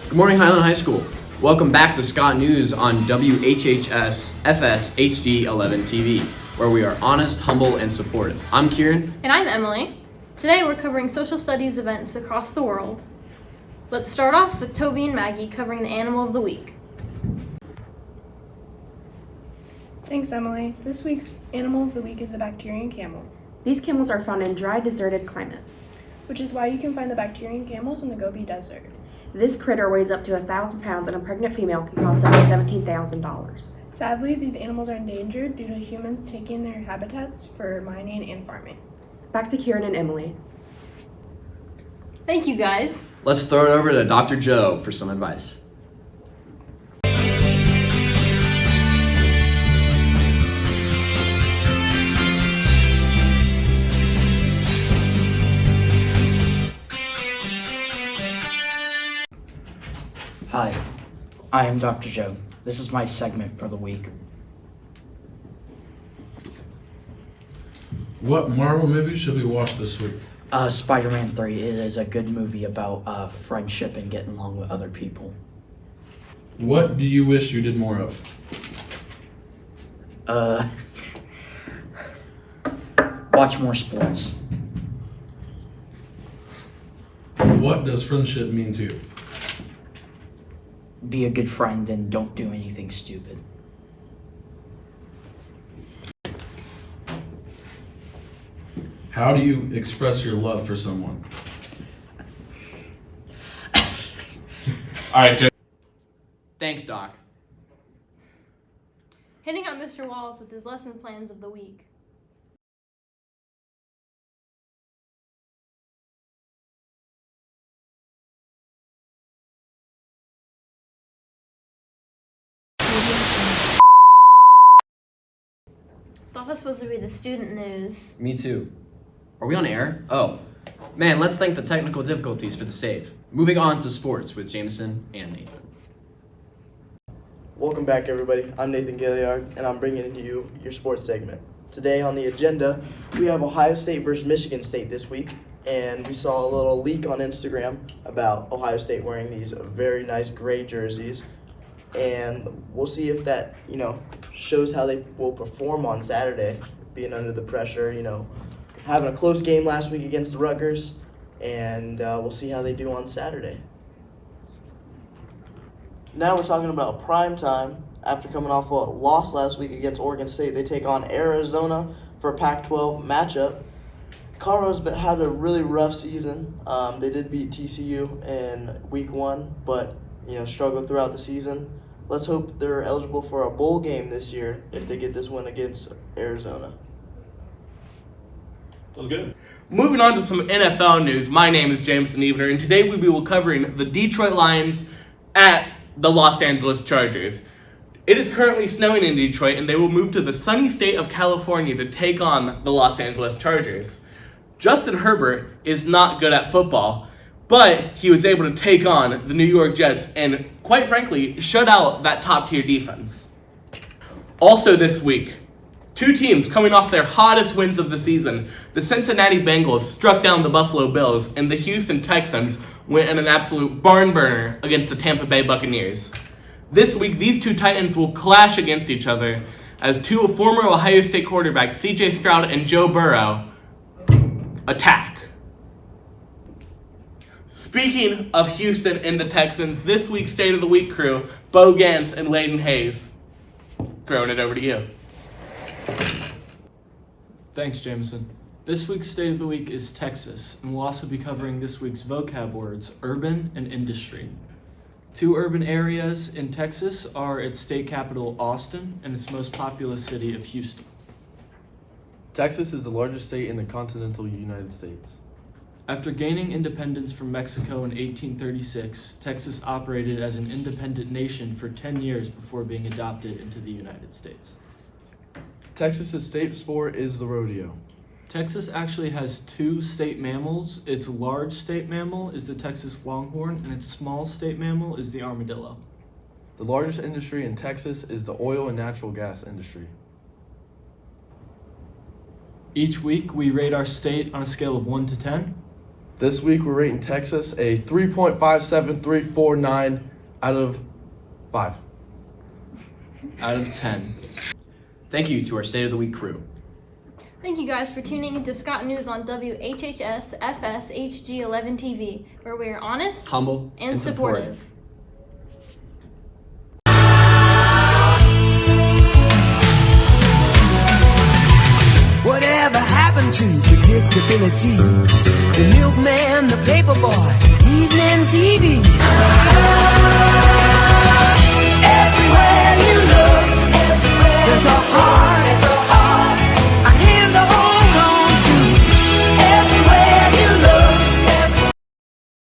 Good morning, Highland High School. Welcome back to Scott News on WHHSFSHG 11 TV, where we are honest, humble, and supportive. I'm Kieran. And I'm Emily. Today we're covering social studies events across the world. Let's start off with Toby and Maggie covering the animal of the week. Thanks, Emily. This week's animal of the week is the bacterian camel, These camels are found in dry, deserted climates. which is why you can find the bacterian camels in the Gobi Desert. This critter weighs up to 1,000 pounds, and a pregnant female can cost up to $17,000. Sadly, these animals are endangered due to humans taking their habitats for mining and farming. Back to Kieran and Emily. Thank you, guys. Let's throw it over to Dr. Joe for some advice. Hi, I am Dr. Joe. This is my segment for the week. What Marvel movie should we watch this week? Spider-Man 3. It is a good movie about friendship and getting along with other people. What do you wish you did more of? Watch more sports. What does friendship mean to you? Be a good friend and don't do anything stupid. How do you express your love for someone? All right, Joe. Thanks, Doc. Hitting up Mr. Wallace with his lesson plans of the week. Thought it was supposed to be the student news. Me too. Are we on air? Oh, man, let's thank the technical difficulties for the save. Moving on to sports with Jameson and Nathan. Welcome back, everybody. I'm Nathan Gilliard, and I'm bringing to you your sports segment. Today on the agenda, we have Ohio State versus Michigan State this week, and we saw a little leak on Instagram about Ohio State wearing these very nice gray jerseys, and we'll see if that, shows how they will perform on Saturday, being under the pressure, having a close game last week against the Rutgers, and we'll see how they do on Saturday. Now we're talking about prime time. After coming off a loss last week against Oregon State, they take on Arizona for a Pac-12 matchup. Colorado's had a really rough season. They did beat TCU in week 1, but struggled throughout the season. Let's hope they're eligible for a bowl game this year if they get this win against Arizona. That was good. Moving on to some NFL news, my name is Jameson Evener, and today we will be covering the Detroit Lions at the Los Angeles Chargers. It is currently snowing in Detroit, and they will move to the sunny state of California to take on the Los Angeles Chargers. Justin Herbert is not good at football, but he was able to take on the New York Jets and, quite frankly, shut out that top-tier defense. Also this week, two teams coming off their hottest wins of the season. The Cincinnati Bengals struck down the Buffalo Bills, and the Houston Texans went in an absolute barn burner against the Tampa Bay Buccaneers. This week, these two Titans will clash against each other as two former Ohio State quarterbacks, C.J. Stroud and Joe Burrow, attack. Speaking of Houston and the Texans, this week's State of the Week crew, Bo Gantz and Layden Hayes. Throwing it over to you. Thanks, Jameson. This week's State of the Week is Texas, and we'll also be covering this week's vocab words, urban and industry. Two urban areas in Texas are its state capital, Austin, and its most populous city of Houston. Texas is the largest state in the continental United States. After gaining independence from Mexico in 1836, Texas operated as an independent nation for 10 years before being adopted into the United States. Texas's state sport is the rodeo. Texas actually has two state mammals. Its large state mammal is the Texas longhorn, and its small state mammal is the armadillo. The largest industry in Texas is the oil and natural gas industry. Each week, we rate our state on a scale of 1 to 10. This week we're rating Texas a 3.57349 out of 5. Out of 10. Thank you to our State of the Week crew. Thank you guys for tuning into Scott News on WHHSFSHG 11 TV, where we are honest Humble and supportive. Whatever happened to predictability? The milkman, the paperboy, evening TV. Everywhere you look, there's a